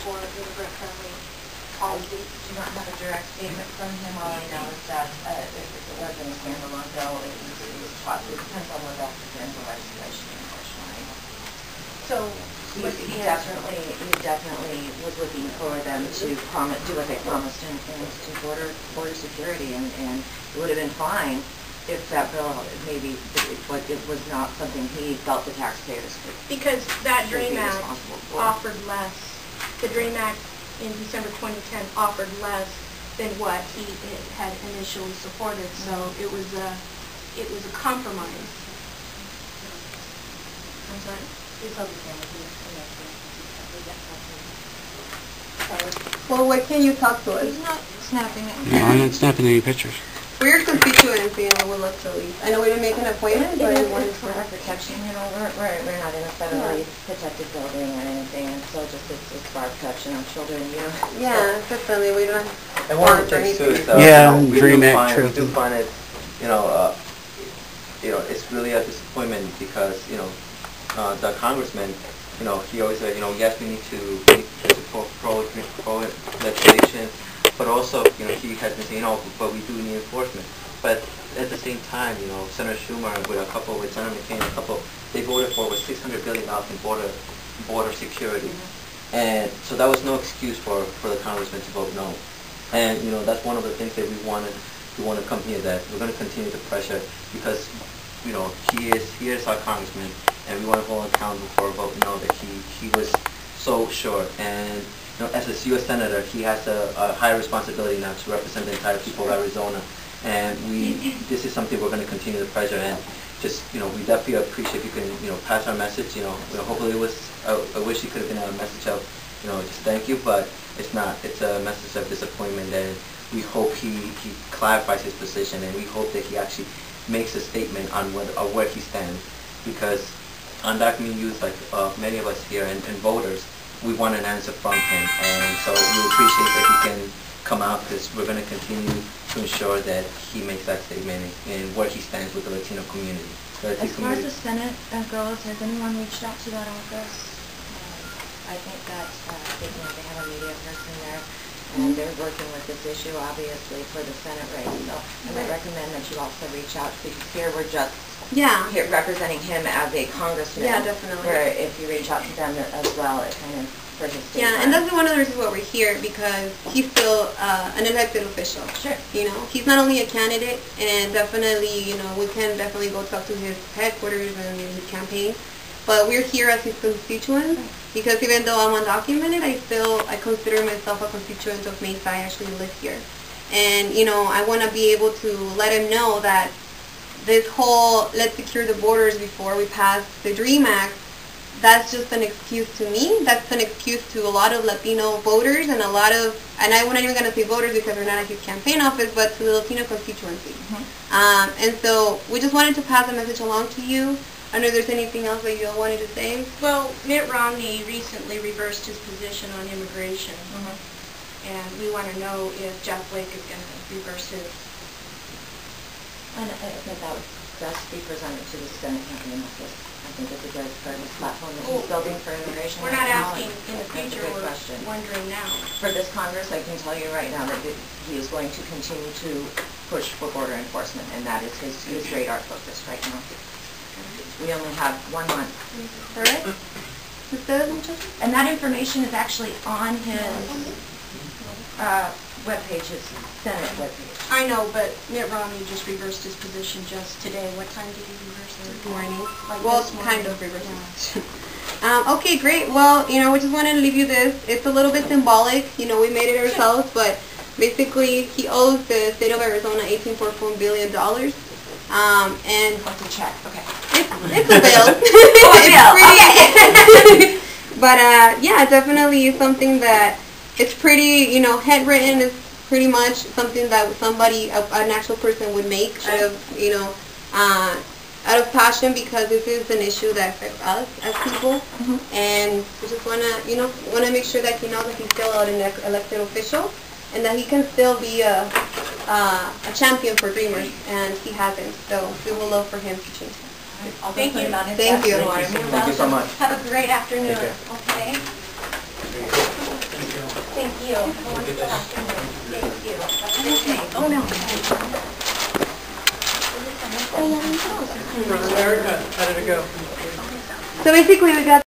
for immigrant-friendly policy. I do not have a direct statement from him. All I know is that if it wasn't a standalone bill, it was taught. It depends on what that's in the legislation, unfortunately. So he definitely was looking for them to do what they promised and to border security, and it would have been fine if that bill maybe it was not something he felt the taxpayers could. Because that DREAM Act offered less. The DREAM Act in December 2010 offered less than what he had initially supported. So it was a compromise. I'm sorry. Well, why can't you talk to us? He's not snapping it. No, I'm not snapping any pictures. We're constituents, would love to leave. I know we didn't make an appointment, but we wanted for our protection. We're not in a federally protected building or anything, and so it's for our protection of children. Yeah, definitely. We don't. And one of the things too is we do find it, it's really a disappointment because the congressman, he always said, yes, we need to support pro legislation, but also, he has been saying, but we do need enforcement. But at the same time, Senator Schumer with Senator McCain, they voted for $600 billion in border security. And so that was no excuse for the congressman to vote no. And, that's one of the things that we want to come here, that we're going to continue to pressure because, he is our congressman, and we want to hold him accountable for a vote no, that he was so short. And as a U.S. Senator, he has a high responsibility now to represent the entire people of Arizona. And this is something we're going to continue to pressure. And just, we definitely appreciate if you can, pass our message. Hopefully it was, I wish it could have been a message of, just thank you, but it's not. It's a message of disappointment, and we hope he clarifies his position, and we hope that he actually makes a statement on where he stands. Because undocumented youth, like many of us here, and voters, we want an answer from him, and so we appreciate that he can come out, because we're going to continue to ensure that he makes that statement and where he stands with the Latino community. As far as the Senate goes, has anyone reached out to that office? I think that they have a media person there, and they're working with this issue, obviously, for the Senate race. So I might recommend that you also reach out, because here we're just here representing him as a congressman. Yeah, definitely. Where if you reach out to them as well, it kind of for his state. Yeah, and that's one of the reasons why we're here, because he's still an elected official. Sure. He's not only a candidate, and definitely, we can definitely go talk to his headquarters and his campaign, but we're here as his constituents, because even though I'm undocumented, I consider myself a constituent of Mesa. I actually live here. And, I want to be able to let him know that this whole let's secure the borders before we pass the DREAM Act, that's just an excuse to me. That's an excuse to a lot of Latino voters and and I'm not even going to say voters because we're not at his campaign office, but to the Latino constituency. And so we just wanted to pass a message along to you. I don't know if there's anything else that you all wanted to say. Well, Mitt Romney recently reversed his position on immigration, and we want to know if Jeff Flake is going to reverse his. And I think that would best be presented to the Senate campaign office. I think it's a good platform that he's building for immigration. We're not asking in the future, we're question. wondering now. For this Congress, I can tell you right now that he is going to continue to push for border enforcement, and that is his radar focus right now. We only have 1 month. All right. And that information is actually on his webpage, his Senate webpage. I know, but Mitt Romney just reversed his position just today. What time did he reverse it? Morning. Like Well, kind of reversed. Okay, great. Well, we just wanted to leave you this. It's a little bit symbolic. We made it ourselves, but basically he owes the state of Arizona $18.4 billion. And what's a check? Okay. It's a bill. Okay. But yeah, definitely something that it's pretty, handwritten is pretty much something that an actual person would make out of passion, because this is an issue that affects us as people, and we just want to make sure that he knows that he's still an elected official, and that he can still be a champion for dreamers, and he hasn't. So we would love for him to change that. Thank you. Thank you. Thank you so much. Have a great afternoon. Okay. Thank you. Have a wonderful afternoon. Thank you. Have a good day. Oh, no. Erika, how did it go? So basically we got